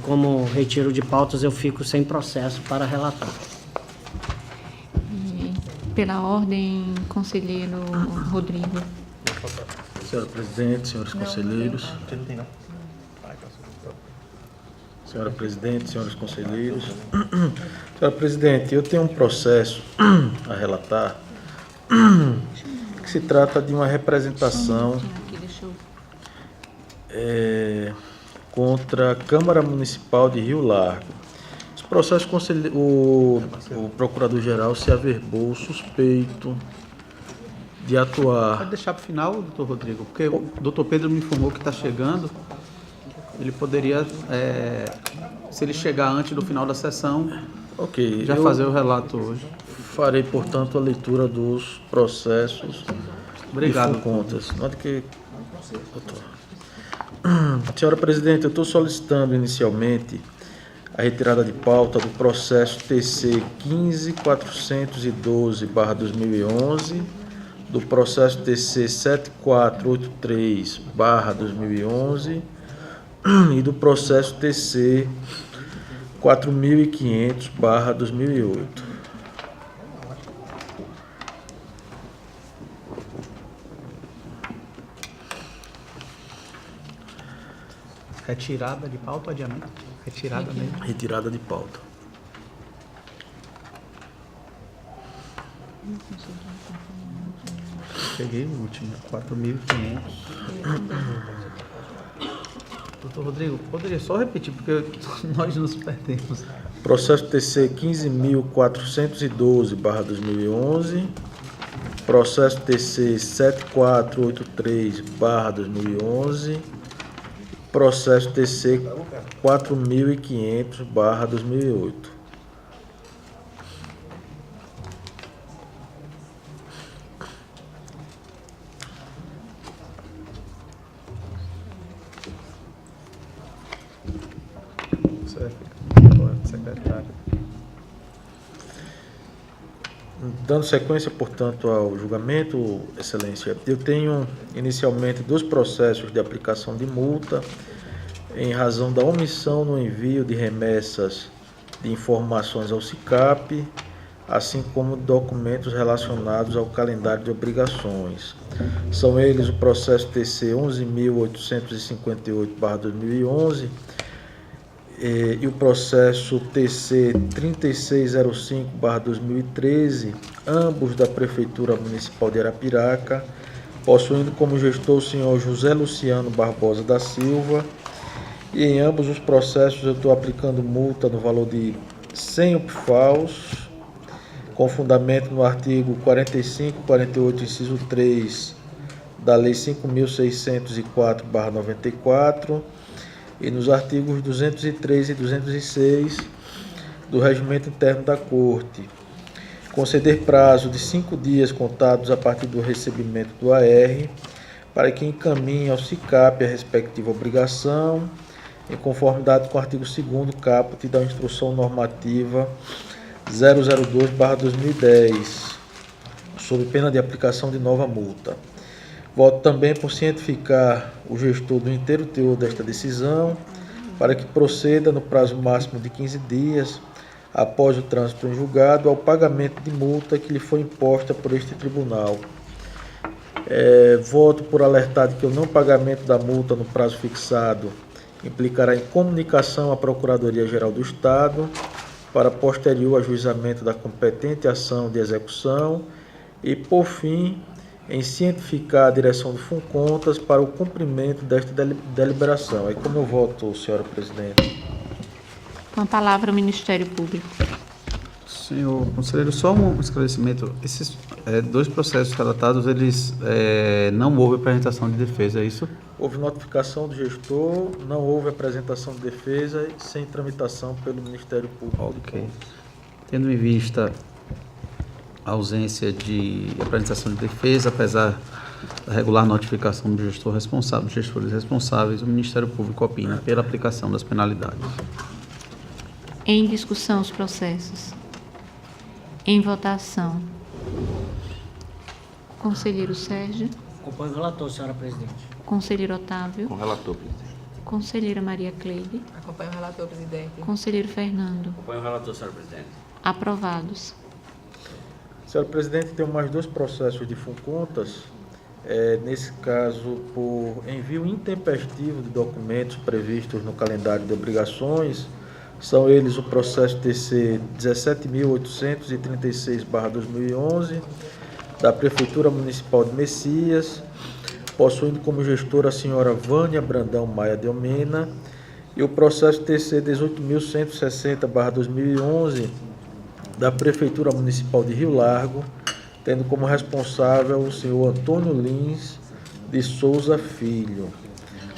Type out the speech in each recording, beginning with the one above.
como retiro de pautas, eu fico sem processo para relatar. Pela ordem, conselheiro Rodrigo. Senhora presidente, senhores conselheiros. Senhora presidente, senhores conselheiros. Senhora presidente, eu tenho um processo a relatar que se trata de uma representação contra a Câmara Municipal de Rio Largo. Esse processo, o procurador-geral se averbou suspeito de atuar... Pode deixar para o final, doutor Rodrigo, porque o doutor Pedro me informou que está chegando. Ele poderia, se ele chegar antes do final da sessão, já fazer o relato hoje. Farei, portanto, a leitura dos processos. Obrigado. E contas. Nota que... Senhora presidente, eu estou solicitando inicialmente a retirada de pauta do processo TC 15412/2011, do processo TC 7483/2011 e do processo TC 4500/2008. Retirada de pauta ou adiamento? Retirada mesmo. Retirada de pauta. Peguei o último, 4.500. Doutor Rodrigo, poderia só repetir, porque nós nos perdemos. Processo TC 15.412/2011, processo TC 7483/2011, processo TC 4500/2008. Secretário. Dando sequência, portanto, ao julgamento, Excelência, eu tenho inicialmente 2 processos de aplicação de multa em razão da omissão no envio de remessas de informações ao SICAP, assim como documentos relacionados ao calendário de obrigações. São eles o processo TC 11.858/2011 e o processo TC 3605/2013, ambos da Prefeitura Municipal de Arapiraca, possuindo como gestor o senhor José Luciano Barbosa da Silva, e em ambos os processos eu estou aplicando multa no valor de 100 UPFAUs, com fundamento no artigo 45, 48, inciso 3 da Lei 5.604/94, e nos artigos 203 e 206 do Regimento Interno da Corte. Conceder prazo de 5 dias contados a partir do recebimento do AR para que encaminhe ao SICAP a respectiva obrigação, em conformidade com o artigo 2º caput da Instrução Normativa 002/2010, sob pena de aplicação de nova multa. Voto também por cientificar o gestor do inteiro teor desta decisão, para que proceda no prazo máximo de 15 dias, após o trânsito em julgado, ao pagamento de multa que lhe foi imposta por este tribunal. Voto por alertar de que o não pagamento da multa no prazo fixado implicará em comunicação à Procuradoria-Geral do Estado para posterior ajuizamento da competente ação de execução e, por fim, em cientificar a direção do FUNCONTAS para o cumprimento desta deliberação. Aí como eu voto, senhora presidente? Com a palavra o Ministério Público. Senhor conselheiro, só um esclarecimento. Esses 2 processos tratados, eles não houve apresentação de defesa, é isso? Houve notificação do gestor, não houve apresentação de defesa e sem tramitação pelo Ministério Público. Ok. Tendo em vista a ausência de apresentação de defesa, apesar da regular notificação do gestor responsável, dos gestores responsáveis, o Ministério Público opina pela aplicação das penalidades. Em discussão os processos. Em votação. Conselheiro Sérgio. Acompanho o relator, senhora presidente. Conselheiro Otávio. Com o relator, presidente. Conselheira Maria Cleide. Acompanho o relator, presidente. Conselheiro Fernando. Acompanho o relator, senhora presidente. Aprovados. Senhora presidente, tem mais dois processos de FUNCONTAS, nesse caso por envio intempestivo de documentos previstos no calendário de obrigações. São eles o processo TC 17.836/2011, da Prefeitura Municipal de Messias, possuindo como gestora a senhora Vânia Brandão Maia de Almena, e o processo TC 18.160/2011, da Prefeitura Municipal de Rio Largo, tendo como responsável o senhor Antônio Lins de Souza Filho.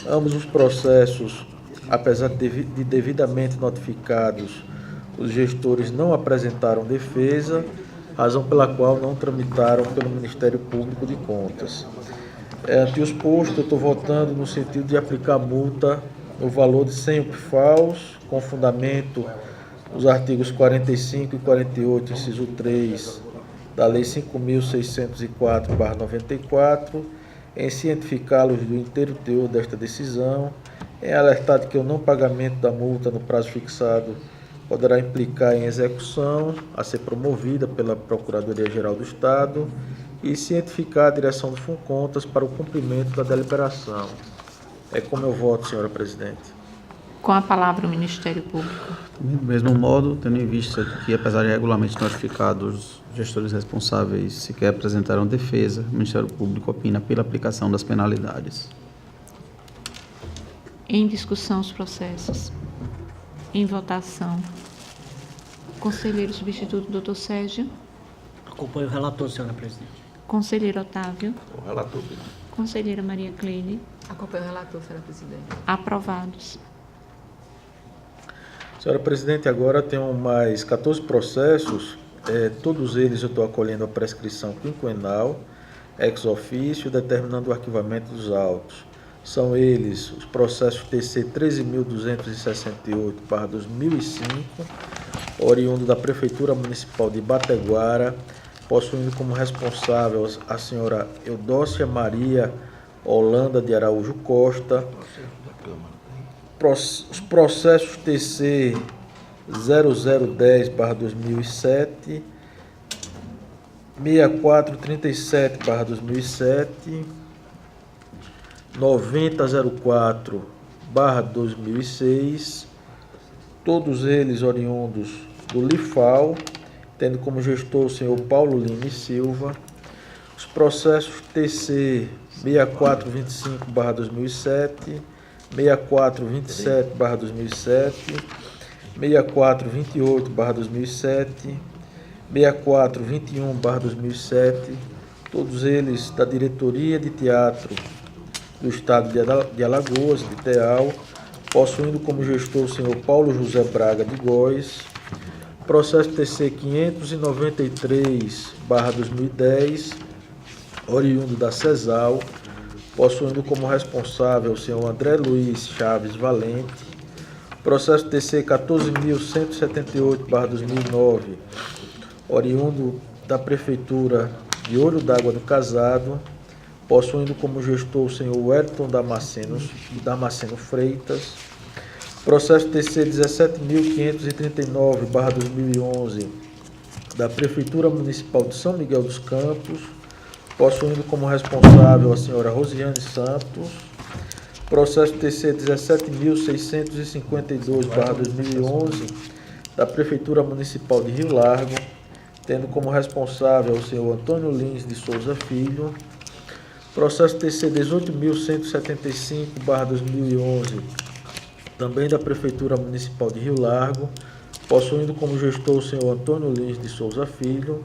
Ambos os processos, apesar de devidamente notificados, os gestores não apresentaram defesa, razão pela qual não tramitaram pelo Ministério Público de Contas. Ante os postos, eu estou votando no sentido de aplicar multa no valor de 100 UPFAUs, com fundamento os artigos 45 e 48, inciso 3, da Lei 5.604/94, em cientificá-los do inteiro teor desta decisão, em alertar de que o não pagamento da multa no prazo fixado poderá implicar em execução a ser promovida pela Procuradoria-Geral do Estado e cientificar a direção do FUNCONTAS para o cumprimento da deliberação. É como eu voto, senhora presidente. Com a palavra o Ministério Público. Do mesmo modo, tendo em vista que, apesar de regularmente notificados, os gestores responsáveis sequer apresentaram defesa, o Ministério Público opina pela aplicação das penalidades. Em discussão os processos. Em votação. Conselheiro substituto, doutor Sérgio. Acompanho o relator, senhora presidente. Conselheiro Otávio. O relator. Conselheira Maria Cleide. Acompanho o relator, senhora presidente. Aprovados. Senhora presidente, agora tenho mais 14 processos, todos eles eu estou acolhendo a prescrição quinquenal, ex officio, determinando o arquivamento dos autos. São eles os processos TC 13.268/2005, oriundo da Prefeitura Municipal de Bateguara, possuindo como responsável a senhora Eudócia Maria Holanda de Araújo Costa, os processos TC 0010/2007, 6437/2007, 9004/2006, todos eles oriundos do LIFAL, tendo como gestor o senhor Paulo Lima Silva, os processos TC 6425/2007, 6427/2007, 6428/2007, 6421/2007, todos eles da Diretoria de Teatro do Estado de Alagoas, de TEAL, possuindo como gestor o senhor Paulo José Braga de Góes, processo TC 593/2010, oriundo da CESAL, possuindo como responsável o senhor André Luiz Chaves Valente, processo TC 14.178/2009, oriundo da Prefeitura de Olho d'Água do Casado, possuindo como gestor o senhor Wellington Damasceno Freitas, processo TC 17.539/2011, da Prefeitura Municipal de São Miguel dos Campos, possuindo como responsável a senhora Rosiane Santos, processo TC 17.652/2011, da Prefeitura Municipal de Rio Largo, tendo como responsável o senhor Antônio Lins de Souza Filho, processo TC 18.175/2011, também da Prefeitura Municipal de Rio Largo, possuindo como gestor o senhor Antônio Lins de Souza Filho,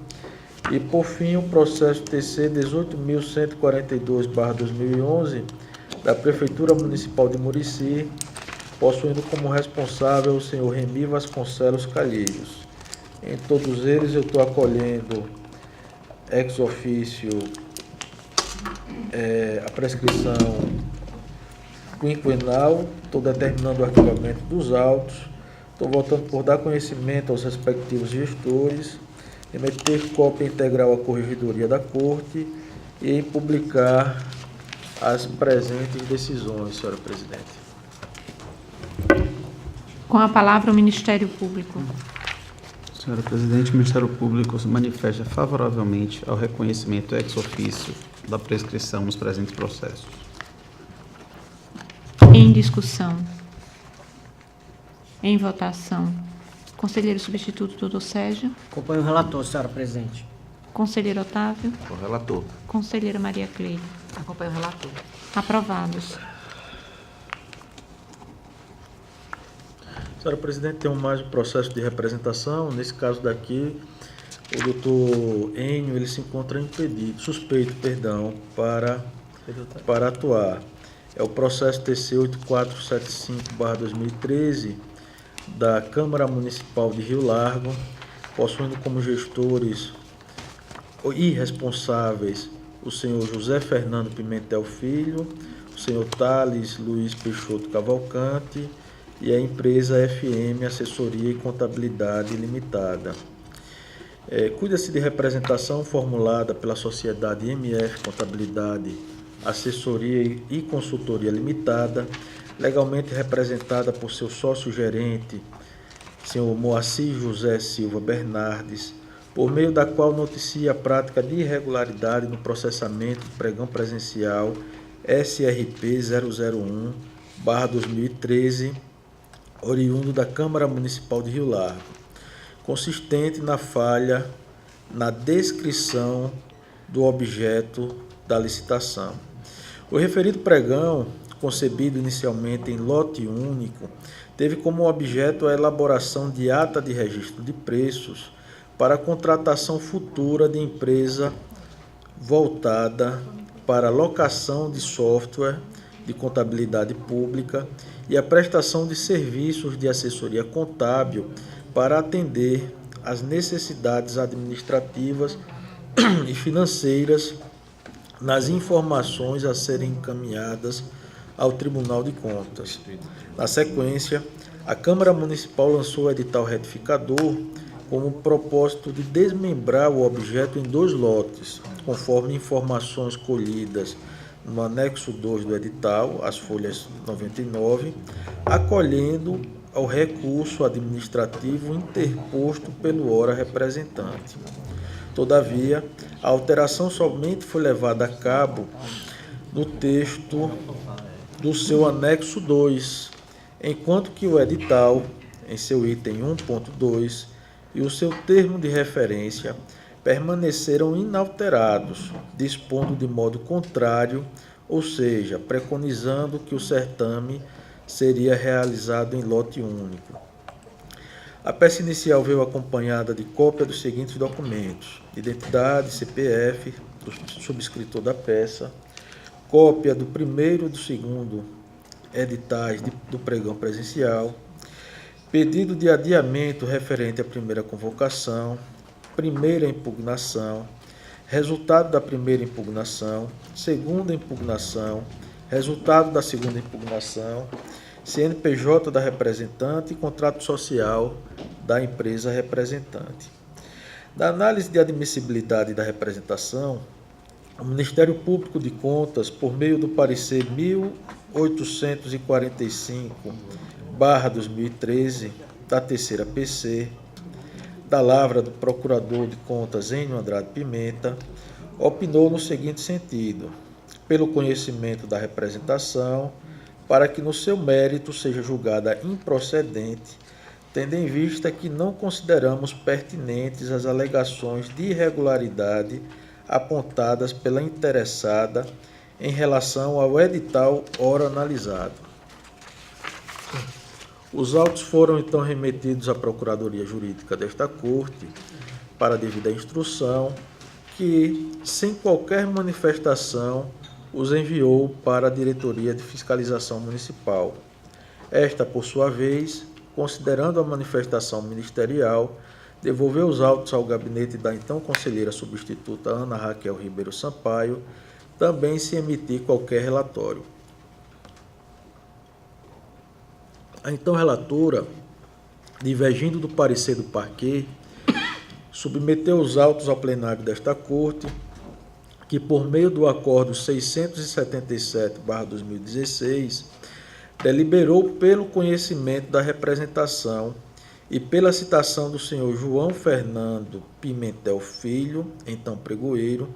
e, por fim, o processo TC 18.142/2011, da Prefeitura Municipal de Murici, possuindo como responsável o senhor Remi Vasconcelos Calheiros. Em todos eles eu estou acolhendo ex officio a prescrição quinquenal, estou determinando o arquivamento dos autos, estou votando por dar conhecimento aos respectivos gestores, remeter cópia integral à Corregedoria da Corte e publicar as presentes decisões, senhora presidente. Com a palavra o Ministério Público. Senhora Presidente, o Ministério Público se manifesta favoravelmente ao reconhecimento ex officio da prescrição nos presentes processos. Em discussão. Em votação. Conselheiro substituto, doutor Sérgio. Acompanho o relator, senhora presidente. Conselheiro Otávio. O relator. Conselheira Maria Cleide. Acompanho o relator. Aprovados. Senhora presidente, tem mais um processo de representação. Nesse caso daqui, o doutor Enio, ele se encontra impedido, suspeito, para atuar. É o processo TC 8475/2013 da Câmara Municipal de Rio Largo, possuindo como gestores e responsáveis o senhor José Fernando Pimentel Filho, o senhor Thales Luiz Peixoto Cavalcante e a empresa FM Assessoria e Contabilidade Limitada. Cuida-se de representação formulada pela sociedade MF Contabilidade, Assessoria e Consultoria Limitada, legalmente representada por seu sócio-gerente, senhor Moacir José Silva Bernardes, por meio da qual noticia a prática de irregularidade no processamento do pregão presencial SRP 001/2013, oriundo da Câmara Municipal de Rio Largo, consistente na falha na descrição do objeto da licitação. O referido pregão, concebido inicialmente em lote único, teve como objeto a elaboração de ata de registro de preços para a contratação futura de empresa voltada para a locação de software de contabilidade pública e a prestação de serviços de assessoria contábil para atender às necessidades administrativas e financeiras nas informações a serem encaminhadas ao Tribunal de Contas. Na sequência, a Câmara Municipal lançou o edital retificador com o propósito de desmembrar o objeto em 2 lotes, conforme informações colhidas no anexo 2 do edital, as folhas 99, acolhendo ao recurso administrativo interposto pelo ora representante. Todavia, a alteração somente foi levada a cabo no texto do seu anexo 2, enquanto que o edital, em seu item 1.2, e o seu termo de referência permaneceram inalterados, dispondo de modo contrário, ou seja, preconizando que o certame seria realizado em lote único. A peça inicial veio acompanhada de cópia dos seguintes documentos: identidade, CPF do subscritor da peça, cópia do primeiro e do segundo editais do pregão presencial, pedido de adiamento referente à primeira convocação, primeira impugnação, resultado da primeira impugnação, segunda impugnação, resultado da segunda impugnação, CNPJ da representante e contrato social da empresa representante. Da análise de admissibilidade da representação, o Ministério Público de Contas, por meio do parecer 1845/2013, da terceira PC, da lavra do Procurador de Contas Enio Andrade Pimenta, opinou no seguinte sentido: pelo conhecimento da representação, para que no seu mérito seja julgada improcedente, tendo em vista que não consideramos pertinentes as alegações de irregularidade apontadas pela interessada em relação ao edital ora analisado. Os autos foram então remetidos à Procuradoria Jurídica desta Corte para a devida instrução, que, sem qualquer manifestação, os enviou para a Diretoria de Fiscalização Municipal. Esta, por sua vez, considerando a manifestação ministerial, devolveu os autos ao gabinete da então conselheira substituta Ana Raquel Ribeiro Sampaio, também sem emitir qualquer relatório. A então relatora, divergindo do parecer do parquet, submeteu os autos ao plenário desta Corte, que, por meio do Acordo 677/2016, deliberou pelo conhecimento da representação e pela citação do senhor João Fernando Pimentel Filho, então pregoeiro,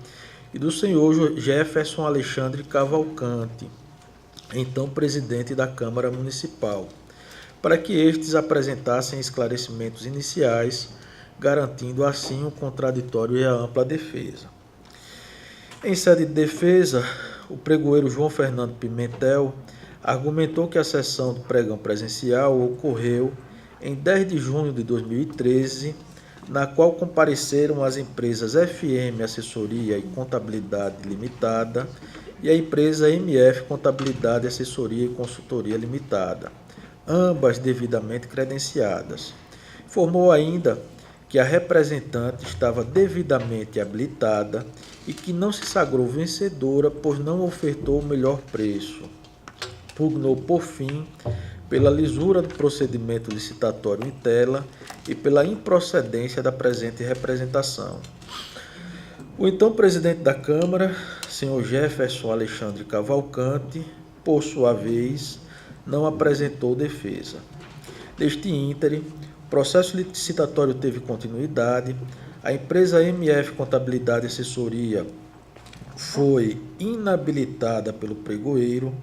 e do senhor Jefferson Alexandre Cavalcante, então presidente da Câmara Municipal, para que estes apresentassem esclarecimentos iniciais, garantindo assim o contraditório e a ampla defesa. Em sede de defesa, o pregoeiro João Fernando Pimentel argumentou que a sessão do pregão presencial ocorreu em 10 de junho de 2013, na qual compareceram as empresas FM Assessoria e Contabilidade Limitada e a empresa MF Contabilidade, Assessoria e Consultoria Limitada, ambas devidamente credenciadas. Informou ainda que a representante estava devidamente habilitada e que não se sagrou vencedora, pois não ofertou o melhor preço. Pugnou, por fim, pela lisura do procedimento licitatório em tela e pela improcedência da presente representação. O então presidente da Câmara, senhor Jefferson Alexandre Cavalcante, por sua vez, não apresentou defesa. Neste ínterim, o processo licitatório teve continuidade, a empresa MF Contabilidade e Assessoria foi inabilitada pelo pregoeiro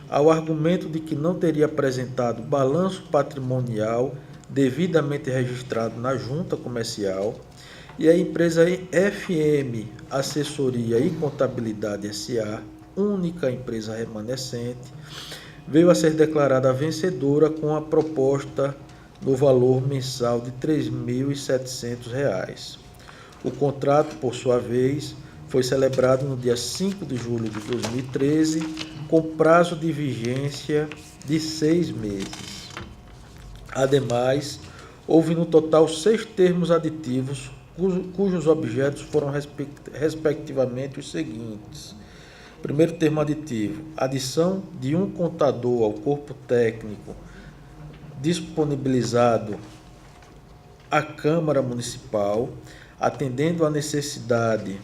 ao argumento de que não teria apresentado balanço patrimonial devidamente registrado na Junta Comercial, e a empresa FM Assessoria e Contabilidade S.A., única empresa remanescente, veio a ser declarada vencedora com a proposta no valor mensal de R$ 3.700. O contrato, por sua vez, foi celebrado no dia 5 de julho de 2013, com prazo de vigência de 6 meses. Ademais, houve no total 6 termos aditivos, cujos objetos foram respectivamente os seguintes. Primeiro termo aditivo: adição de um contador ao corpo técnico disponibilizado à Câmara Municipal, atendendo à necessidade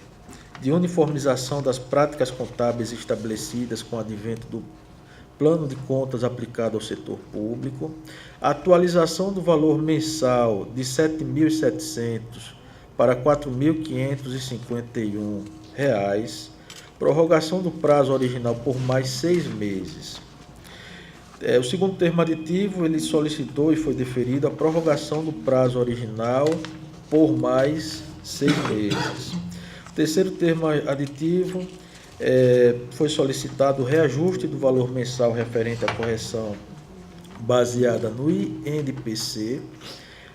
de uniformização das práticas contábeis estabelecidas com o advento do plano de contas aplicado ao setor público, atualização do valor mensal de R$ 7.700 para R$ 4.551, prorrogação do prazo original por mais 6 meses. O segundo termo aditivo, ele solicitou e foi deferido a prorrogação do prazo original por mais 6 meses. O terceiro termo aditivo, foi solicitado o reajuste do valor mensal referente à correção baseada no INPC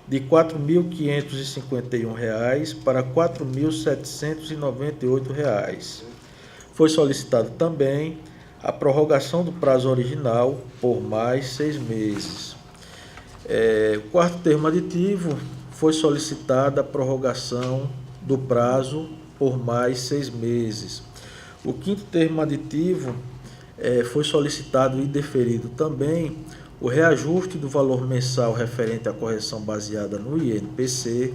de R$ 4.551 para R$ 4.798. Foi solicitado também a prorrogação do prazo original por mais 6 meses. O quarto termo aditivo, foi solicitada a prorrogação do prazo por mais 6 meses. O quinto termo aditivo, foi solicitado e deferido também o reajuste do valor mensal referente à correção baseada no INPC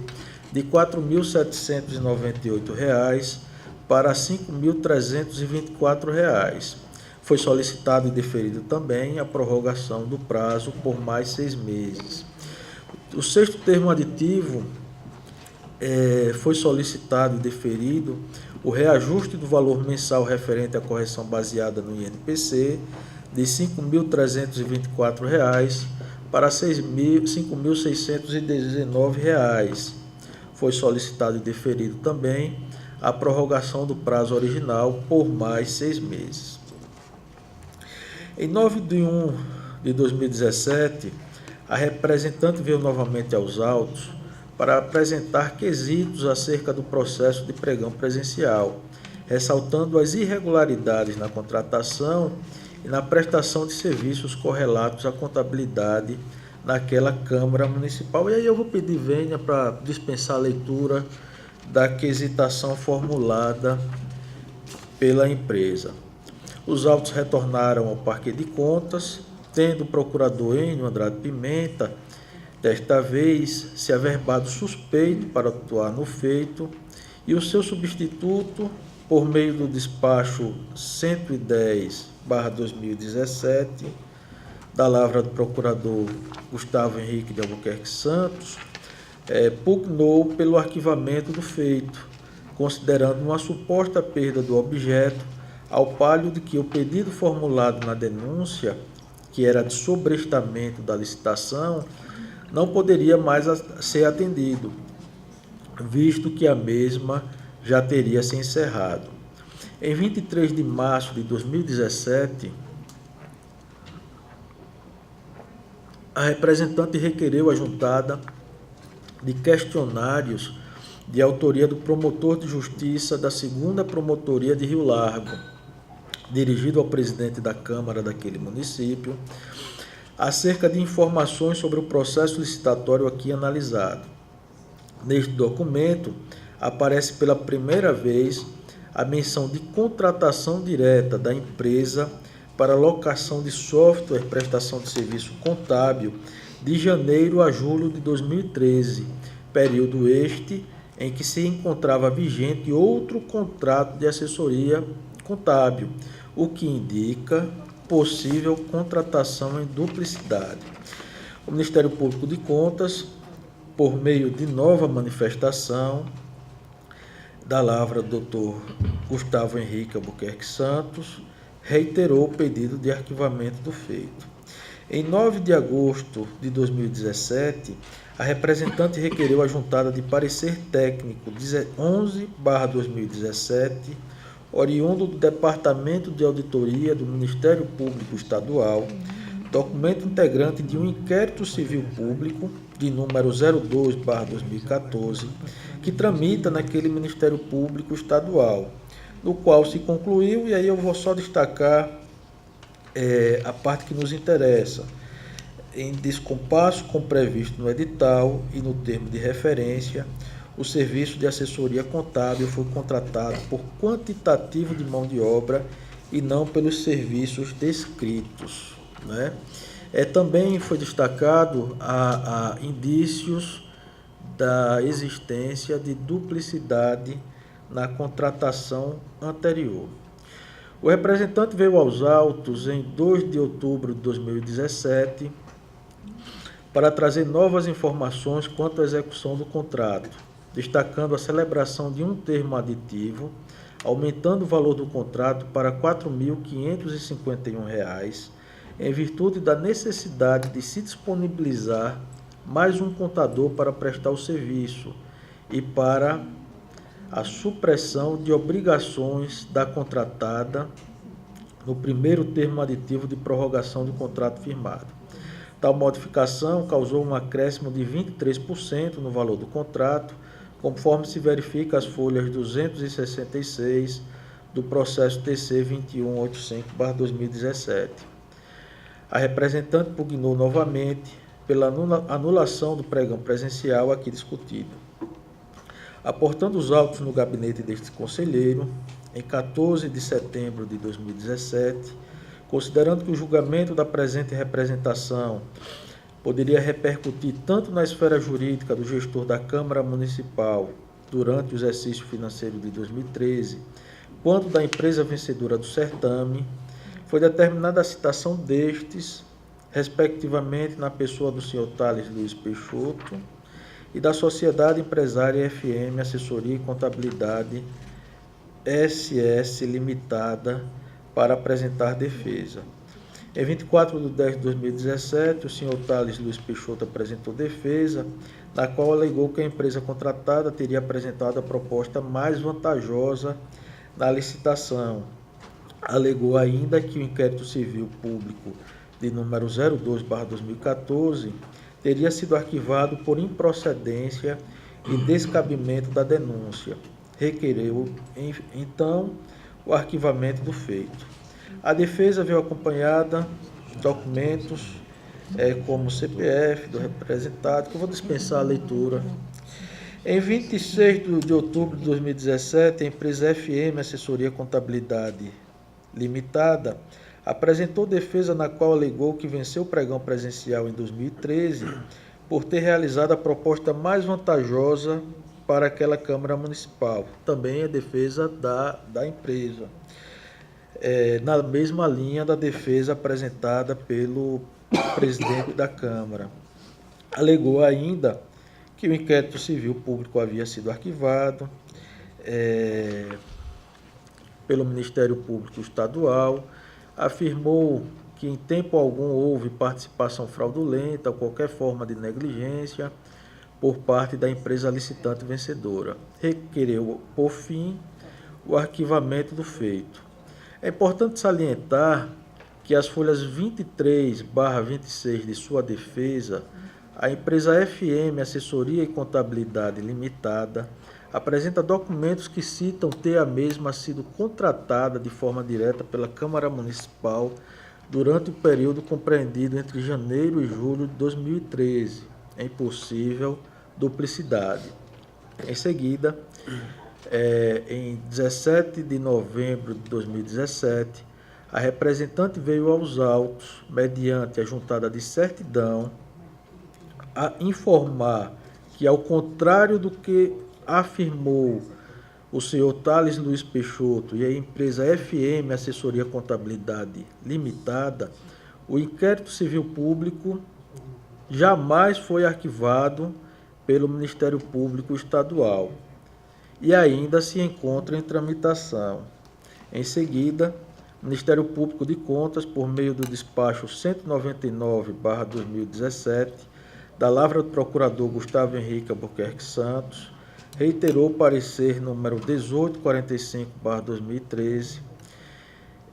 de R$ 4.798 para R$ 5.324. Foi solicitado e deferido também a prorrogação do prazo por mais 6 meses. O sexto termo aditivo, foi solicitado e deferido o reajuste do valor mensal referente à correção baseada no INPC de R$ 5.324 para R$ 5.619. Foi solicitado e deferido também a prorrogação do prazo original por mais 6 meses. Em 9 de 1 de 2017, a representante veio novamente aos autos para apresentar quesitos acerca do processo de pregão presencial, ressaltando as irregularidades na contratação e na prestação de serviços correlatos à contabilidade naquela Câmara Municipal. E aí eu vou pedir vênia para dispensar a leitura da quesitação formulada pela empresa. Os autos retornaram ao Parquê de Contas, tendo o procurador Enio Andrade Pimenta, desta vez, se averbado suspeito para atuar no feito, e o seu substituto, por meio do despacho 110/2017, da lavra do procurador Gustavo Henrique de Albuquerque Santos, pugnou pelo arquivamento do feito, considerando uma suposta perda do objeto, ao palio de que o pedido formulado na denúncia, que era de sobrestamento da licitação, não poderia mais ser atendido, visto que a mesma já teria se encerrado. Em 23 de março de 2017, a representante requereu a juntada de questionários de autoria do promotor de justiça da 2ª Promotoria de Rio Largo, dirigido ao presidente da Câmara daquele município, acerca de informações sobre o processo licitatório aqui analisado. Neste documento, aparece pela primeira vez a menção de contratação direta da empresa para locação de software prestação de serviço contábil de janeiro a julho de 2013, período este em que se encontrava vigente outro contrato de assessoria contábil, o que indica possível contratação em duplicidade. O Ministério Público de Contas, por meio de nova manifestação da lavra do Dr. Gustavo Henrique Albuquerque Santos, reiterou o pedido de arquivamento do feito. Em 9 de agosto de 2017, a representante requereu a juntada de parecer técnico 11/2017, oriundo do Departamento de Auditoria do Ministério Público Estadual, documento integrante de um inquérito civil público de número 02/2014, que tramita naquele Ministério Público Estadual, no qual se concluiu, e aí eu vou só destacar a parte que nos interessa, em descompasso com o previsto no edital e no termo de referência, o serviço de assessoria contábil foi contratado por quantitativo de mão de obra e não pelos serviços descritos, né? Também foi destacado a indícios da existência de duplicidade na contratação anterior. O representante veio aos autos em 2 de outubro de 2017 para trazer novas informações quanto à execução do contrato, destacando a celebração de um termo aditivo, aumentando o valor do contrato para R$ 4.551, em virtude da necessidade de se disponibilizar mais um contador para prestar o serviço e para a supressão de obrigações da contratada no primeiro termo aditivo de prorrogação do contrato firmado. Tal modificação causou um acréscimo de 23% no valor do contrato, conforme se verifica as folhas 266 do processo TC 2185/2017. A representante pugnou novamente pela anulação do pregão presencial aqui discutido. Aportando os autos no gabinete deste conselheiro, em 14 de setembro de 2017, considerando que o julgamento da presente representação poderia repercutir tanto na esfera jurídica do gestor da Câmara Municipal durante o exercício financeiro de 2013, quanto da empresa vencedora do certame, foi determinada a citação destes, respectivamente na pessoa do senhor Thales Luiz Peixoto e da Sociedade Empresária FM Assessoria e Contabilidade SS Limitada, para apresentar defesa. Em 24 de 10 de 2017, o senhor Thales Luiz Peixoto apresentou defesa, na qual alegou que a empresa contratada teria apresentado a proposta mais vantajosa na licitação. Alegou ainda que o inquérito civil público de número 02/2014 teria sido arquivado por improcedência e descabimento da denúncia. Requereu, então, o arquivamento do feito. A defesa veio acompanhada de documentos como CPF do representado, que eu vou dispensar a leitura. Em 26 de outubro de 2017, a empresa FM Assessoria Contabilidade Limitada apresentou defesa na qual alegou que venceu o pregão presencial em 2013 por ter realizado a proposta mais vantajosa para aquela Câmara Municipal. Também é defesa da empresa, na mesma linha da defesa apresentada pelo presidente da Câmara. Alegou ainda que o inquérito civil público havia sido arquivado pelo Ministério Público Estadual, afirmou que em tempo algum houve participação fraudulenta ou qualquer forma de negligência por parte da empresa licitante vencedora. Requereu, por fim, o arquivamento do feito. É importante salientar que as folhas 23/26 de sua defesa, a empresa FM Assessoria e Contabilidade Limitada apresenta documentos que citam ter a mesma sido contratada de forma direta pela Câmara Municipal durante o período compreendido entre janeiro e julho de 2013. É impossível duplicidade. Em seguida, em 17 de novembro de 2017, a representante veio aos autos, mediante a juntada de certidão, a informar que, ao contrário do que afirmou o senhor Thales Luiz Peixoto e a empresa FM Assessoria Contabilidade Limitada, o inquérito civil público jamais foi arquivado pelo Ministério Público Estadual e ainda se encontra em tramitação. Em seguida, o Ministério Público de Contas, por meio do despacho 199/2017, da lavra do procurador Gustavo Henrique Albuquerque Santos, reiterou o parecer número 1845/2013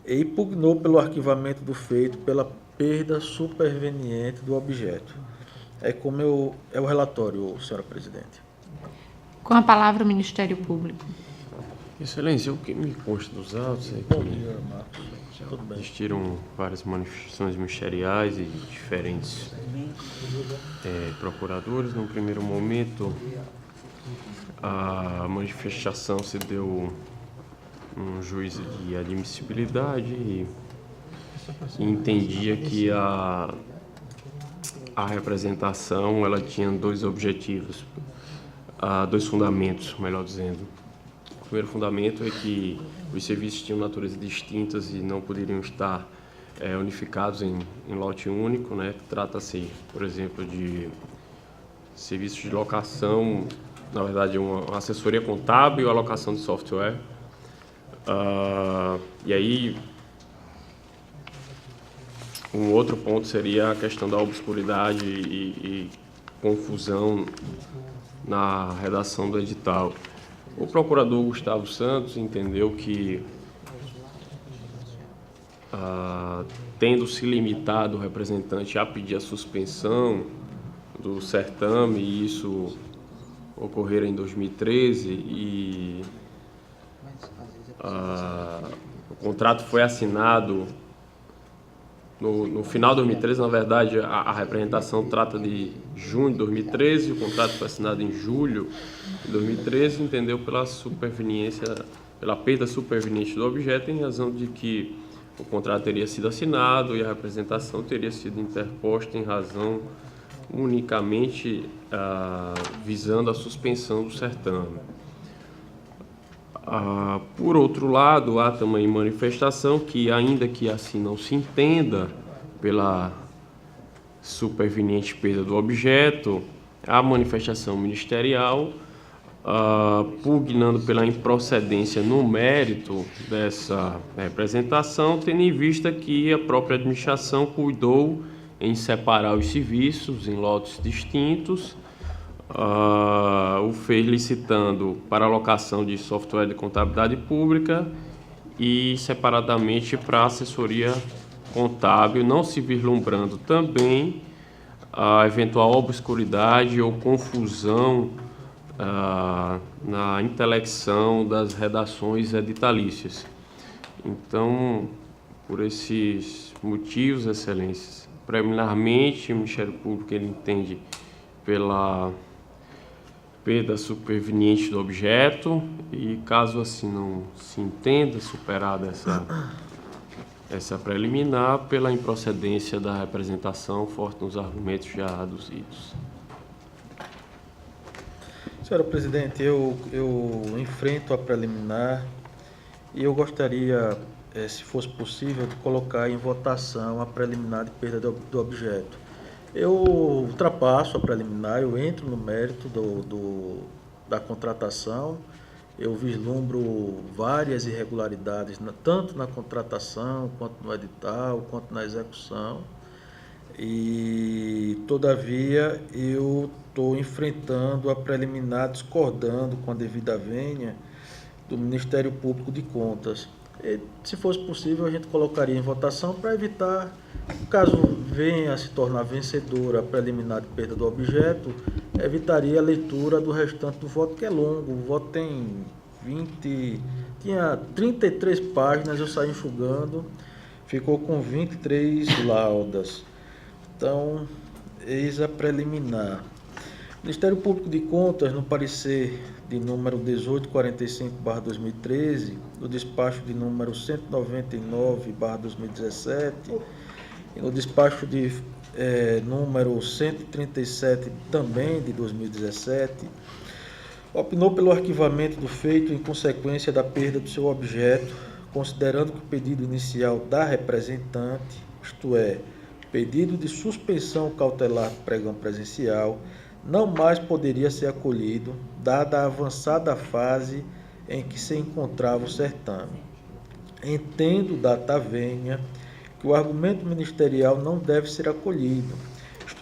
e impugnou pelo arquivamento do feito pela perda superveniente do objeto. É o relatório, senhora presidente. Com a palavra o Ministério Público. Excelência, o que me consta dos autos é Bom que dia, Marcos. Tudo bem. existiram várias manifestações ministeriais e diferentes procuradores. No primeiro momento, a manifestação se deu um juízo de admissibilidade e entendia que a representação ela tinha dois objetivos, dois fundamentos, melhor dizendo. O primeiro fundamento é que os serviços tinham natureza distintas e não poderiam estar unificados em lote único, né? Trata-se, por exemplo, de serviços de locação, na verdade, uma assessoria contábil e a locação de software. E aí, um outro ponto seria a questão da obscuridade e confusão na redação do edital. O procurador Gustavo Santos entendeu que, tendo se limitado o representante a pedir a suspensão do certame, e isso ocorrera em 2013, e o contrato foi assinado no final de 2013, na verdade, a representação trata de junho de 2013, o contrato foi assinado em julho de 2013, entendeu pela perda superveniente do objeto, em razão de que o contrato teria sido assinado e a representação teria sido interposta em razão unicamente visando a suspensão do certame. Por outro lado, há também manifestação que, ainda que assim não se entenda pela superveniente perda do objeto, a manifestação ministerial, pugnando pela improcedência no mérito dessa representação, tendo em vista que a própria administração cuidou em separar os serviços em lotes distintos, o fez licitando para alocação de software de contabilidade pública e separadamente para assessoria contábil, não se vislumbrando também a eventual obscuridade ou confusão na intelecção das redações editalícias. Então, por esses motivos, excelências, preliminarmente o Ministério Público ele entende pela perda superveniente do objeto e, caso assim não se entenda, superada essa preliminar, pela improcedência da representação, forte nos argumentos já aduzidos. Senhora presidente, eu enfrento a preliminar e eu gostaria se fosse possível, de colocar em votação a preliminar de perda do objeto. Eu ultrapasso a preliminar, eu entro no mérito da contratação, eu vislumbro várias irregularidades, tanto na contratação, quanto no edital, quanto na execução, e, todavia, eu estou enfrentando a preliminar, discordando com a devida vênia do Ministério Público de Contas. E, se fosse possível, a gente colocaria em votação para evitar, caso venha a se tornar vencedora a preliminar de perda do objeto, evitaria a leitura do restante do voto, que é longo. O voto tinha 33 páginas, eu saí enxugando, ficou com 23 laudas. Então, eis a preliminar. O Ministério Público de Contas, no parecer de número 1845/2013, do despacho de número 199/2017 e no despacho de número 137 também de 2017, opinou pelo arquivamento do feito em consequência da perda do seu objeto, considerando que o pedido inicial da representante, isto é, pedido de suspensão cautelar do pregão presencial, não mais poderia ser acolhido, dada a avançada fase em que se encontrava o certame. Entendo, data vênia, que o argumento ministerial não deve ser acolhido,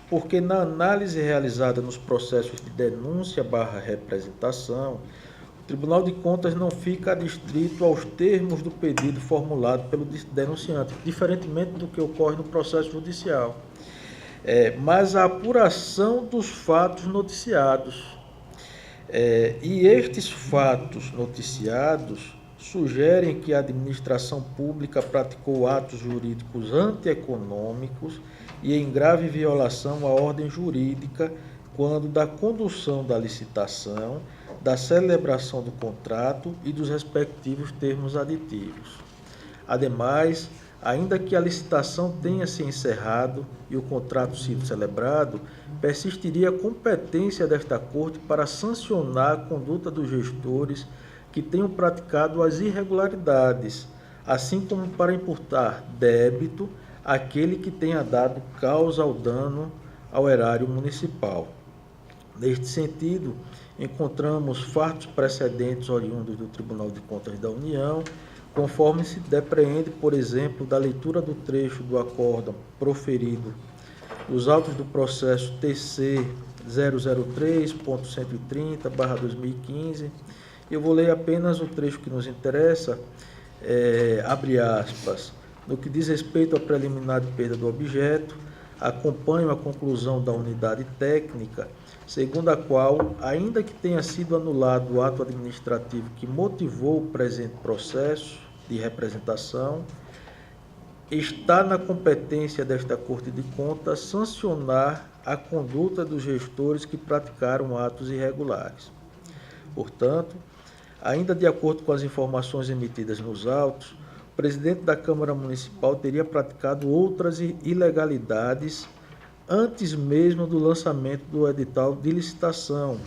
porque na análise realizada nos processos de denúncia/representação, o Tribunal de Contas não fica adstrito aos termos do pedido formulado pelo denunciante, diferentemente do que ocorre no processo judicial. Mas a apuração dos fatos noticiados. E estes fatos noticiados sugerem que a administração pública praticou atos jurídicos antieconômicos e em grave violação à ordem jurídica quando da condução da licitação, da celebração do contrato e dos respectivos termos aditivos. Ademais, ainda que a licitação tenha se encerrado e o contrato sido celebrado, persistiria a competência desta Corte para sancionar a conduta dos gestores que tenham praticado as irregularidades, assim como para imputar débito àquele que tenha dado causa ao dano ao erário municipal. Neste sentido, encontramos fatos precedentes oriundos do Tribunal de Contas da União, conforme se depreende, por exemplo, da leitura do trecho do acórdão proferido nos autos do processo TC 003.130/2015. Eu vou ler apenas o trecho que nos interessa, abre aspas, no que diz respeito à preliminar de perda do objeto, acompanho a conclusão da unidade técnica, segundo a qual, ainda que tenha sido anulado o ato administrativo que motivou o presente processo de representação, está na competência desta Corte de Contas sancionar a conduta dos gestores que praticaram atos irregulares. Portanto, ainda de acordo com as informações emitidas nos autos, o presidente da Câmara Municipal teria praticado outras ilegalidades antes mesmo do lançamento do edital de licitação,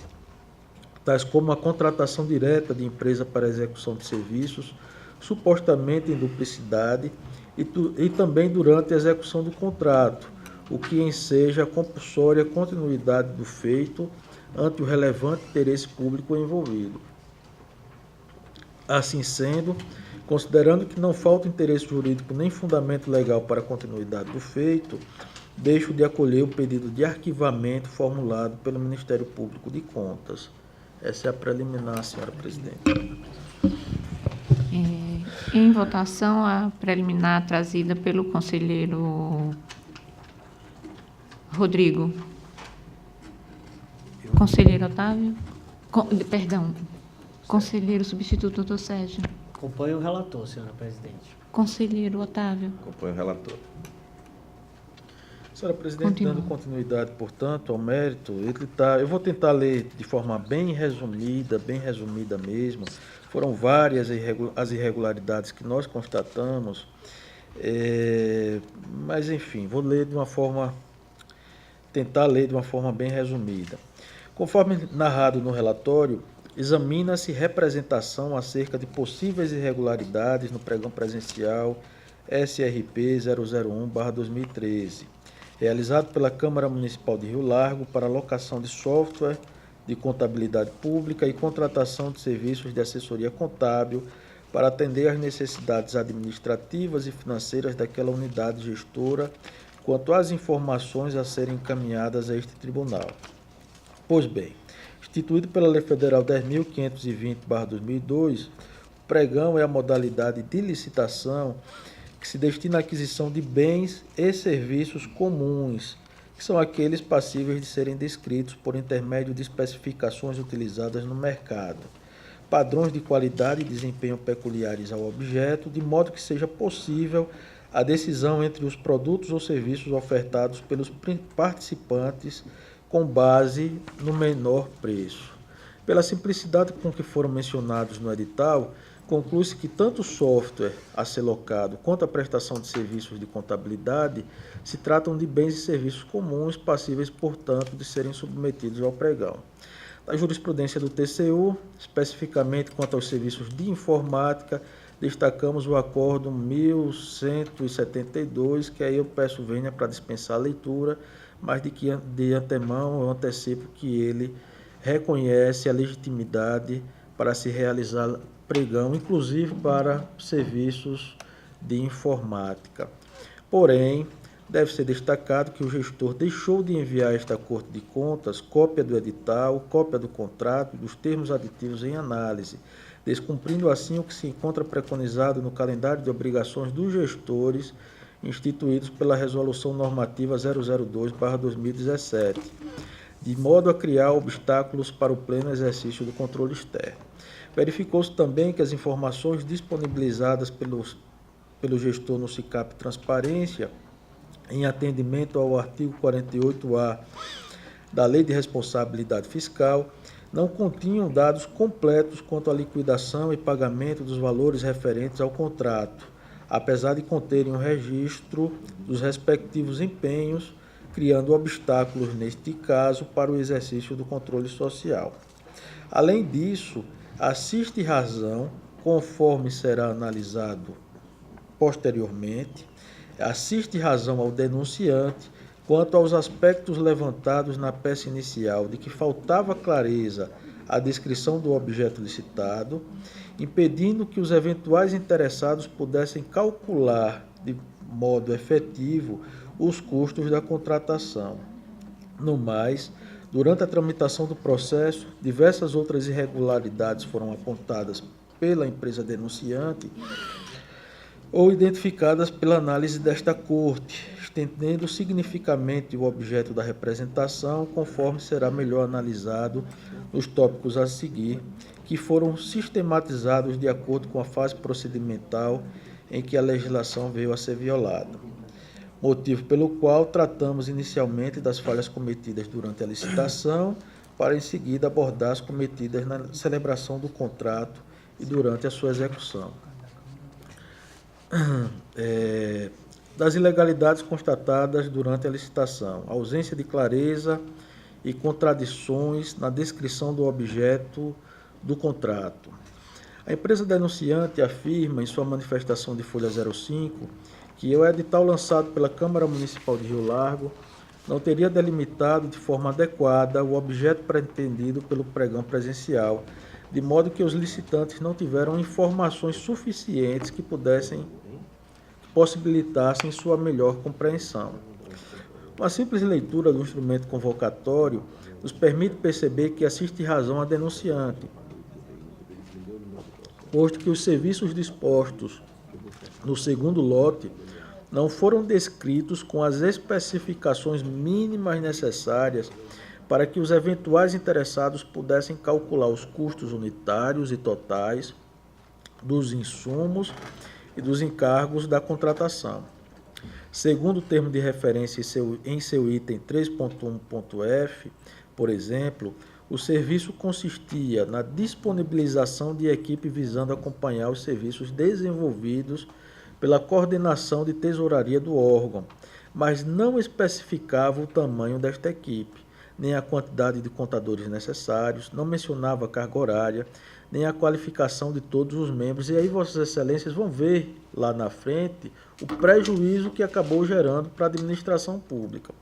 tais como a contratação direta de empresa para execução de serviços, supostamente em duplicidade, e também durante a execução do contrato, o que enseja a compulsória continuidade do feito ante o relevante interesse público envolvido. Assim sendo, considerando que não falta interesse jurídico nem fundamento legal para a continuidade do feito, deixo de acolher o pedido de arquivamento formulado pelo Ministério Público de Contas. Essa é a preliminar, senhora presidente. Em votação, a preliminar trazida pelo conselheiro Rodrigo. Conselheiro Otávio? Conselheiro substituto, doutor Sérgio. Acompanho o relator, senhora presidente. Conselheiro Otávio. Acompanho o relator. Senhora presidente, dando continuidade, portanto, ao mérito, eu vou tentar ler de forma bem resumida mesmo. Foram várias as irregularidades que nós constatamos, mas enfim, vou ler tentar ler de uma forma bem resumida. Conforme narrado no relatório, examina-se representação acerca de possíveis irregularidades no pregão presencial SRP 001/2013, realizado pela Câmara Municipal de Rio Largo para locação de software de contabilidade pública e contratação de serviços de assessoria contábil para atender às necessidades administrativas e financeiras daquela unidade gestora quanto às informações a serem encaminhadas a este tribunal. Pois bem, instituído pela Lei Federal 10.520/2002, o pregão é a modalidade de licitação que se destina à aquisição de bens e serviços comuns, que são aqueles passíveis de serem descritos por intermédio de especificações utilizadas no mercado, padrões de qualidade e desempenho peculiares ao objeto, de modo que seja possível a decisão entre os produtos ou serviços ofertados pelos participantes com base no menor preço. Pela simplicidade com que foram mencionados no edital, conclui-se que tanto o software a ser locado quanto a prestação de serviços de contabilidade se tratam de bens e serviços comuns, passíveis, portanto, de serem submetidos ao pregão. Na jurisprudência do TCU, especificamente quanto aos serviços de informática, destacamos o Acórdão 1172, que aí eu peço venha para dispensar a leitura, mas de antemão eu antecipo que ele reconhece a legitimidade para se realizar pregão, inclusive para serviços de informática. Porém, deve ser destacado que o gestor deixou de enviar a esta Corte de Contas cópia do edital, cópia do contrato e dos termos aditivos em análise, descumprindo assim o que se encontra preconizado no calendário de obrigações dos gestores instituídos pela Resolução Normativa 002/2017, de modo a criar obstáculos para o pleno exercício do controle externo. Verificou-se também que as informações disponibilizadas pelo gestor no SICAP Transparência, em atendimento ao artigo 48A da Lei de Responsabilidade Fiscal, não continham dados completos quanto à liquidação e pagamento dos valores referentes ao contrato, apesar de conterem um registro dos respectivos empenhos, criando obstáculos, neste caso, para o exercício do controle social. Além disso, assiste razão, conforme será analisado posteriormente, assiste razão ao denunciante quanto aos aspectos levantados na peça inicial de que faltava clareza à descrição do objeto licitado, impedindo que os eventuais interessados pudessem calcular de modo efetivo os custos da contratação. No mais, durante a tramitação do processo, diversas outras irregularidades foram apontadas pela empresa denunciante ou identificadas pela análise desta Corte, estendendo significativamente o objeto da representação, conforme será melhor analisado nos tópicos a seguir, que foram sistematizados de acordo com a fase procedimental em que a legislação veio a ser violada. Motivo pelo qual tratamos inicialmente das falhas cometidas durante a licitação, para em seguida abordar as cometidas na celebração do contrato e durante a sua execução. Das ilegalidades constatadas durante a licitação, ausência de clareza e contradições na descrição do objeto do contrato. A empresa denunciante afirma em sua manifestação de folha 05 que o edital lançado pela Câmara Municipal de Rio Largo não teria delimitado de forma adequada o objeto pretendido pelo pregão presencial, de modo que os licitantes não tiveram informações suficientes que possibilitassem sua melhor compreensão. Uma simples leitura do instrumento convocatório nos permite perceber que assiste razão a denunciante, posto que os serviços dispostos no segundo lote não foram descritos com as especificações mínimas necessárias para que os eventuais interessados pudessem calcular os custos unitários e totais dos insumos e dos encargos da contratação. Segundo o termo de referência em seu item 3.1.f, por exemplo, o serviço consistia na disponibilização de equipe visando acompanhar os serviços desenvolvidos pela coordenação de tesouraria do órgão, mas não especificava o tamanho desta equipe. nem a quantidade de contadores necessários, não mencionava a carga horária, nem a qualificação de todos os membros. E aí Vossas Excelências vão ver lá na frente o prejuízo que acabou gerando para a administração pública.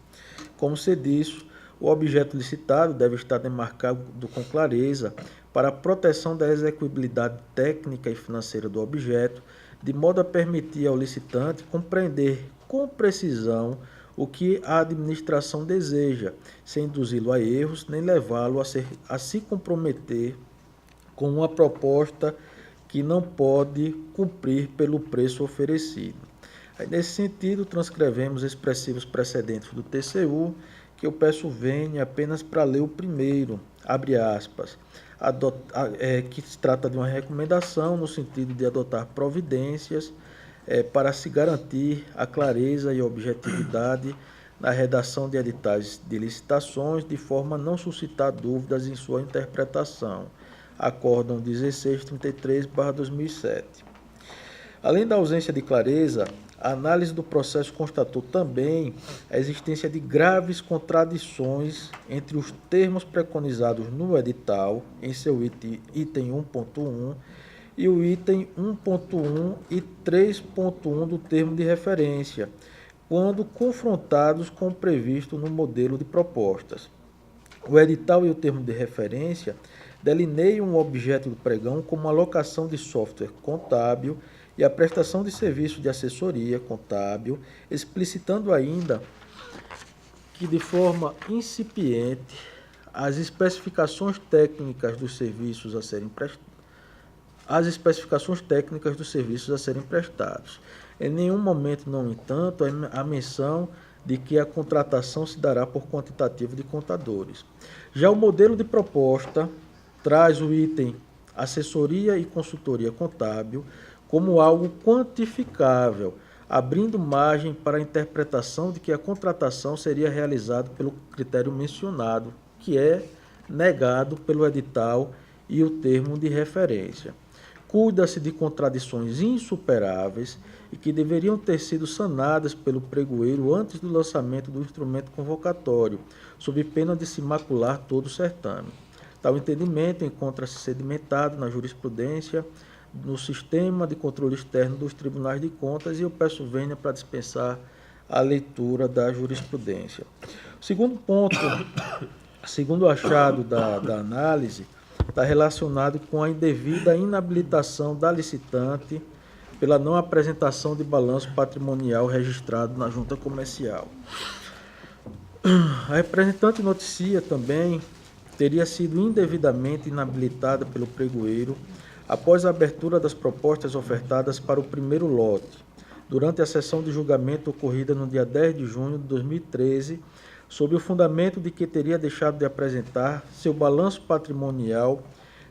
Como se disse, o objeto licitado deve estar demarcado com clareza para a proteção da execuibilidade técnica e financeira do objeto, de modo a permitir ao licitante compreender com precisão o que a administração deseja, sem induzi-lo a erros, nem levá-lo a se comprometer com uma proposta que não pode cumprir pelo preço oferecido. Aí, nesse sentido, transcrevemos expressivos precedentes do TCU, que eu peço vênia apenas para ler o primeiro, abre aspas, que se trata de uma recomendação no sentido de adotar providências para se garantir a clareza e a objetividade na redação de editais de licitações, de forma a não suscitar dúvidas em sua interpretação. Acórdão 1633/2007. Além da ausência de clareza, a análise do processo constatou também a existência de graves contradições entre os termos preconizados no edital, em seu item 1.1, e o item 1.1 e 3.1 do termo de referência, quando confrontados com o previsto no modelo de propostas. O edital e o termo de referência delineiam o objeto do pregão como a locação de software contábil e a prestação de serviço de assessoria contábil, explicitando ainda que, de forma incipiente, as especificações técnicas dos serviços a serem prestados. Em nenhum momento, no entanto, há menção de que a contratação se dará por quantitativo de contadores. Já o modelo de proposta traz o item assessoria e consultoria contábil como algo quantificável, abrindo margem para a interpretação de que a contratação seria realizada pelo critério mencionado, que é negado pelo edital e o termo de referência. Cuida-se de contradições insuperáveis e que deveriam ter sido sanadas pelo pregoeiro antes do lançamento do instrumento convocatório, sob pena de se macular todo o certame. Tal entendimento encontra-se sedimentado na jurisprudência, no sistema de controle externo dos tribunais de contas, e eu peço vênia para dispensar a leitura da jurisprudência. O segundo ponto, segundo achado da análise, está relacionado com a indevida inabilitação da licitante pela não apresentação de balanço patrimonial registrado na junta comercial. A representante noticia também teria sido indevidamente inabilitada pelo pregoeiro após a abertura das propostas ofertadas para o primeiro lote, durante a sessão de julgamento ocorrida no dia 10 de junho de 2013, sob o fundamento de que teria deixado de apresentar seu balanço patrimonial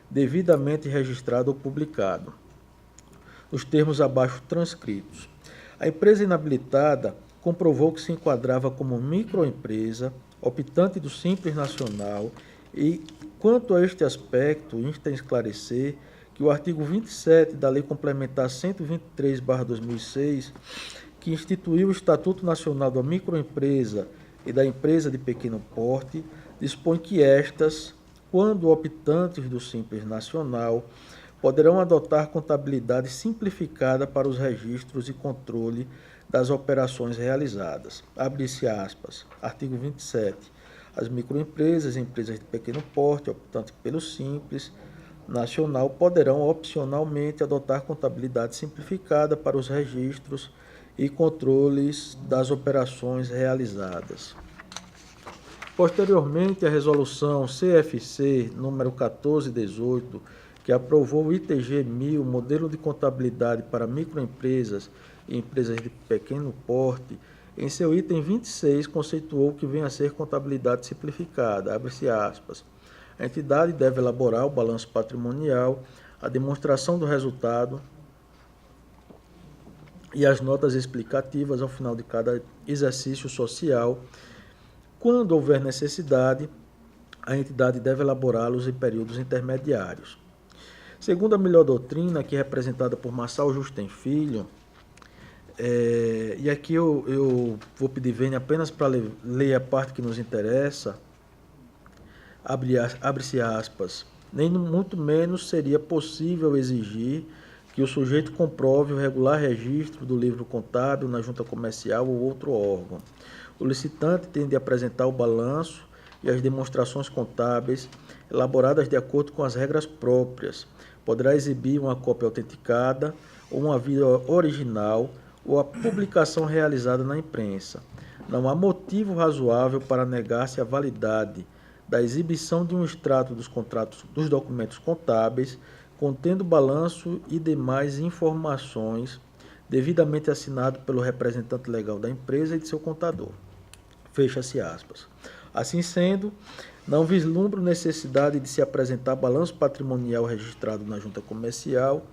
devidamente registrado ou publicado, nos termos abaixo transcritos. A empresa inabilitada comprovou que se enquadrava como microempresa, optante do Simples Nacional, e, quanto a este aspecto, insta a esclarecer que o artigo 27 da Lei Complementar 123/2006, que instituiu o Estatuto Nacional da Microempresa e da Empresa de Pequeno Porte, dispõe que estas, quando optantes do Simples Nacional, poderão adotar contabilidade simplificada para os registros e controle das operações realizadas. Abre-se aspas. Artigo 27. As microempresas e empresas de pequeno porte, optantes pelo Simples Nacional, poderão opcionalmente adotar contabilidade simplificada para os registros e controles das operações realizadas. Posteriormente, a resolução CFC número 1418, que aprovou o ITG 1000, modelo de contabilidade para microempresas e empresas de pequeno porte, em seu item 26, conceituou que venha a ser contabilidade simplificada, abre-se aspas. A entidade deve elaborar o balanço patrimonial, a demonstração do resultado e as notas explicativas ao final de cada exercício social. Quando houver necessidade, a entidade deve elaborá-los em períodos intermediários. Segundo a melhor doutrina, aqui representada por Marçal Justem Filho, e aqui eu vou pedir vênia apenas para ler a parte que nos interessa, abre-se aspas, nem muito menos seria possível exigir que o sujeito comprove o regular registro do livro contábil na junta comercial ou outro órgão. O licitante tem de apresentar o balanço e as demonstrações contábeis elaboradas de acordo com as regras próprias. Poderá exibir uma cópia autenticada ou uma via original ou a publicação realizada na imprensa. Não há motivo razoável para negar-se a validade da exibição de um extrato dos documentos contábeis contendo balanço e demais informações devidamente assinado pelo representante legal da empresa e de seu contador. Fecha-se aspas. Assim sendo, não vislumbro necessidade de se apresentar balanço patrimonial registrado na junta comercial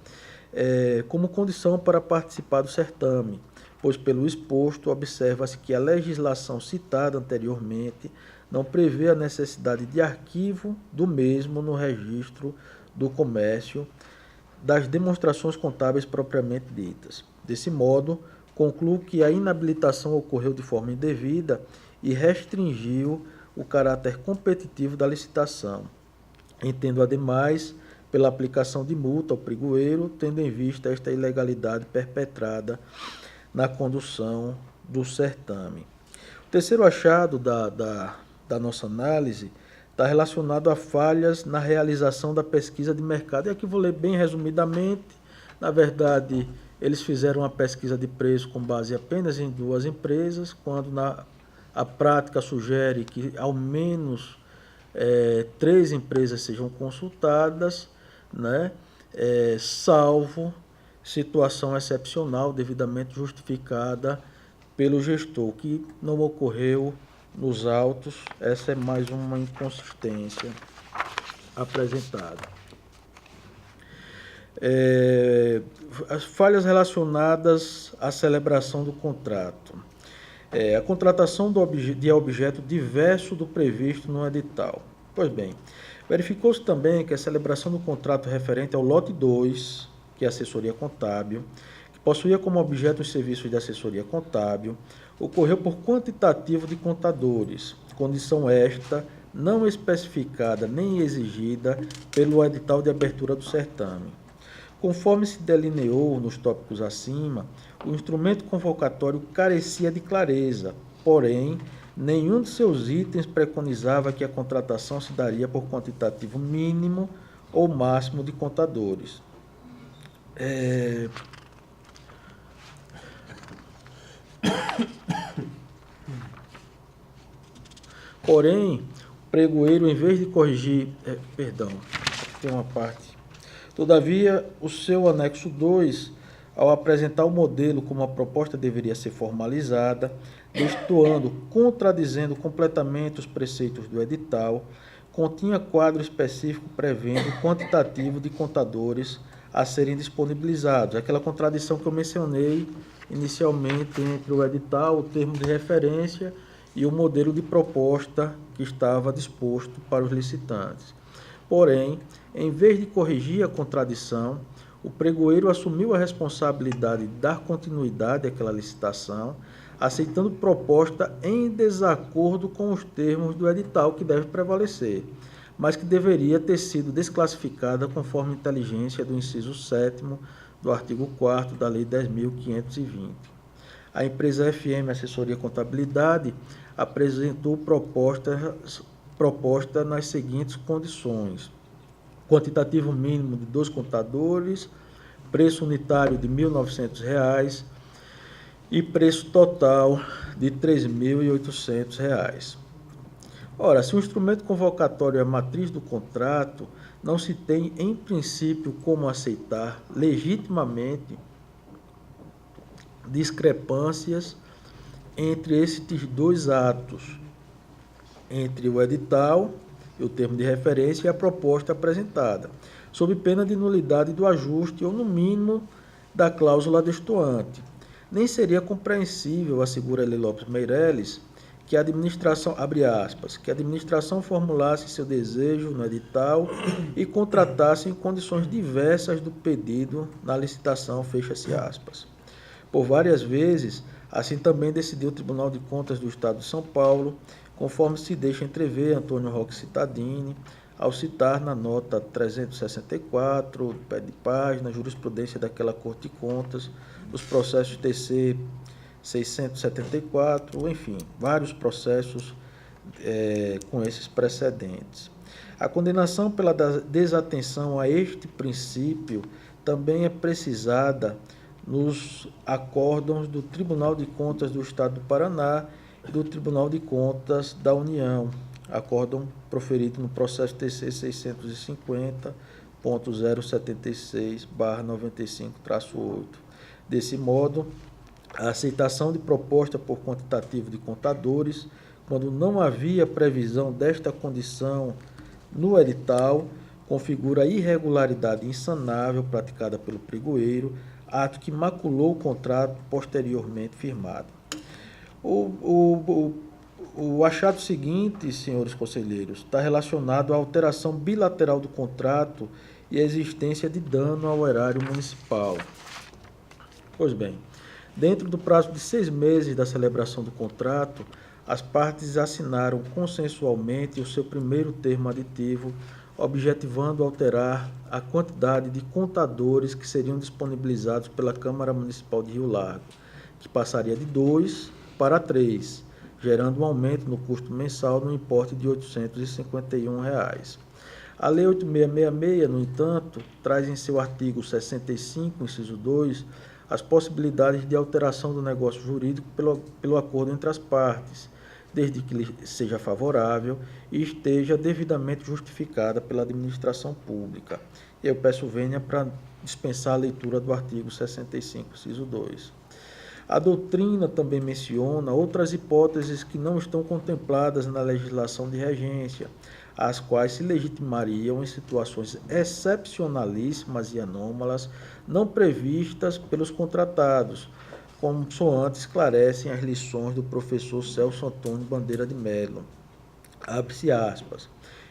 como condição para participar do certame, pois pelo exposto observa-se que a legislação citada anteriormente não prevê a necessidade de arquivo do mesmo no registro do comércio das demonstrações contábeis propriamente ditas. Desse modo, concluo que a inabilitação ocorreu de forma indevida e restringiu o caráter competitivo da licitação. Entendo, ademais, pela aplicação de multa ao pregoeiro, tendo em vista esta ilegalidade perpetrada na condução do certame. O terceiro achado da nossa análise está relacionado a falhas na realização da pesquisa de mercado. E aqui vou ler bem resumidamente. Na verdade, eles fizeram uma pesquisa de preço com base apenas em 2 empresas, quando a prática sugere que ao menos 3 empresas sejam consultadas, né? Salvo situação excepcional devidamente justificada pelo gestor, que não ocorreu nos autos. Essa é mais uma inconsistência apresentada. As falhas relacionadas à celebração do contrato. A contratação de objeto diverso do previsto no edital. Pois bem, verificou-se também que a celebração do contrato referente ao lote 2, que é a assessoria contábil, que possuía como objeto os serviços de assessoria contábil, ocorreu por quantitativo de contadores, condição esta não especificada nem exigida pelo edital de abertura do certame. Conforme se delineou nos tópicos acima, o instrumento convocatório carecia de clareza, porém, nenhum de seus itens preconizava que a contratação se daria por quantitativo mínimo ou máximo de contadores. Porém, o pregoeiro, em vez de corrigir... tem uma parte. Todavia, o seu anexo 2, ao apresentar o modelo como a proposta deveria ser formalizada, destoando, contradizendo completamente os preceitos do edital, continha quadro específico prevendo o quantitativo de contadores a serem disponibilizados. Aquela contradição que eu mencionei inicialmente entre o edital, o termo de referência e o modelo de proposta que estava disposto para os licitantes. Porém, em vez de corrigir a contradição, o pregoeiro assumiu a responsabilidade de dar continuidade àquela licitação, aceitando proposta em desacordo com os termos do edital que deve prevalecer, mas que deveria ter sido desclassificada conforme a inteligência do inciso 7º do artigo 4º da Lei 10.520. A empresa FM Assessoria Contabilidade apresentou proposta nas seguintes condições: quantitativo mínimo de 2 contadores, preço unitário de R$ 1.900 e preço total de R$ 3.800. Ora, se o instrumento convocatório é a matriz do contrato, não se tem, em princípio, como aceitar legitimamente discrepâncias entre estes 2 atos, entre o edital, o termo de referência, e a proposta apresentada, sob pena de nulidade do ajuste ou, no mínimo, da cláusula destoante. Nem seria compreensível, assegura Eli Lopes Meireles, que a administração, abre aspas, que a administração formulasse seu desejo no edital e contratasse em condições diversas do pedido na licitação, fecha-se aspas. Por várias vezes, assim também decidiu o Tribunal de Contas do Estado de São Paulo, conforme se deixa entrever Antônio Roque Cittadini, ao citar na nota 364, pé de página, jurisprudência daquela Corte de Contas, os processos TC 674, enfim, vários processos com esses precedentes. A condenação pela desatenção a este princípio também é precisada nos acórdãos do Tribunal de Contas do Estado do Paraná e do Tribunal de Contas da União, acórdão proferido no processo TC 650.076/95-8. Desse modo, a aceitação de proposta por quantitativo de contadores, quando não havia previsão desta condição no edital, configura irregularidade insanável praticada pelo pregoeiro, ato que maculou o contrato posteriormente firmado. O achado seguinte, senhores conselheiros, está relacionado à alteração bilateral do contrato e à existência de dano ao erário municipal. Pois bem, dentro do prazo de 6 meses da celebração do contrato, as partes assinaram consensualmente o seu primeiro termo aditivo, objetivando alterar a quantidade de contadores que seriam disponibilizados pela Câmara Municipal de Rio Largo, que passaria de 2 para 3, gerando um aumento no custo mensal no importe de R$ 851. A Lei 8666, no entanto, traz em seu artigo 65, inciso 2, as possibilidades de alteração do negócio jurídico pelo acordo entre as partes, desde que lhe seja favorável e esteja devidamente justificada pela administração pública. Eu peço vênia para dispensar a leitura do artigo 65, inciso 2. A doutrina também menciona outras hipóteses que não estão contempladas na legislação de regência, as quais se legitimariam em situações excepcionalíssimas e anômalas, não previstas pelos contratados, como soante esclarecem as lições do professor Celso Antônio Bandeira de Mello. Abre-se aspas.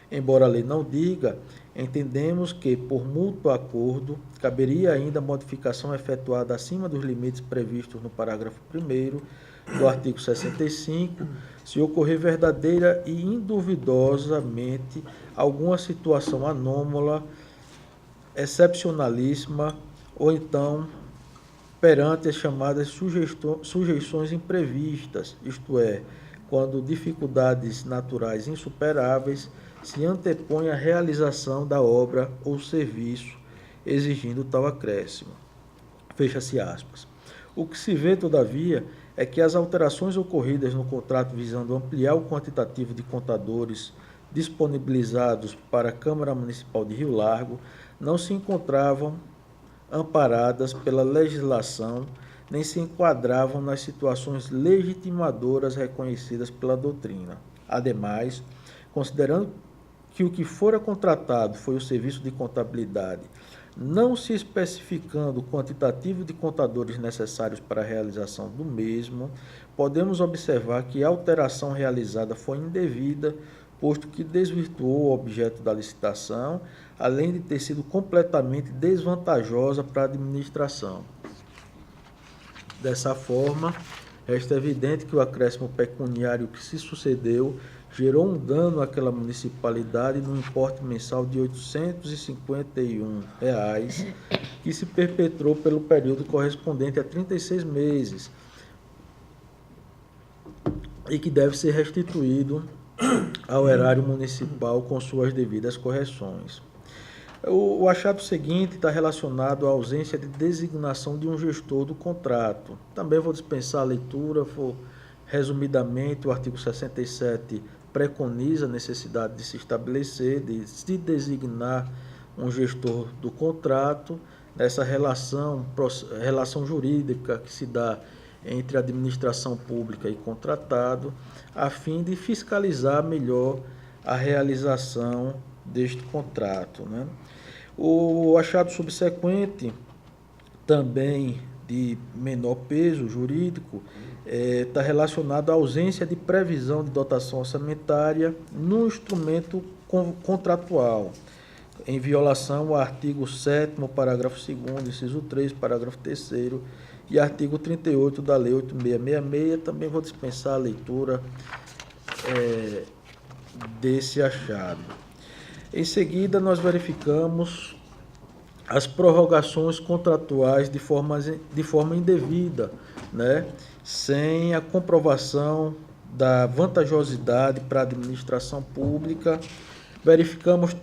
Embora a lei não diga, entendemos que, por mútuo acordo, caberia ainda modificação efetuada acima dos limites previstos no parágrafo 1º do artigo 65, se ocorrer verdadeira e induvidosamente alguma situação anômala, excepcionalíssima, ou então perante as chamadas sujeições imprevistas, isto é, quando dificuldades naturais insuperáveis se antepõem à realização da obra ou serviço, exigindo tal acréscimo. Fecha-se aspas. O que se vê, todavia, é que as alterações ocorridas no contrato visando ampliar o quantitativo de contadores disponibilizados para a Câmara Municipal de Rio Largo não se encontravam amparadas pela legislação, nem se enquadravam nas situações legitimadoras reconhecidas pela doutrina. Ademais, considerando que o que fora contratado foi o serviço de contabilidade, não se especificando o quantitativo de contadores necessários para a realização do mesmo, podemos observar que a alteração realizada foi indevida, posto que desvirtuou o objeto da licitação, além de ter sido completamente desvantajosa para a administração. Dessa forma, resta evidente que o acréscimo pecuniário que se sucedeu gerou um dano àquela municipalidade no importe mensal de R$ 851, que se perpetrou pelo período correspondente a 36 meses e que deve ser restituído ao erário municipal com suas devidas correções. O achado seguinte está relacionado à ausência de designação de um gestor do contrato. Também vou dispensar a leitura, resumidamente, o artigo 67 preconiza a necessidade de se estabelecer, de se designar um gestor do contrato, nessa relação jurídica que se dá entre administração pública e contratado, a fim de fiscalizar melhor a realização deste contrato, né? O achado subsequente, também de menor peso jurídico, está relacionado à ausência de previsão de dotação orçamentária no instrumento contratual, em violação ao artigo 7º, parágrafo 2º, inciso 3, parágrafo 3º e artigo 38 da Lei 8666. Também vou dispensar a leitura desse achado. Em seguida, nós verificamos as prorrogações contratuais de forma indevida, né, sem a comprovação da vantajosidade para a administração pública. Verificamos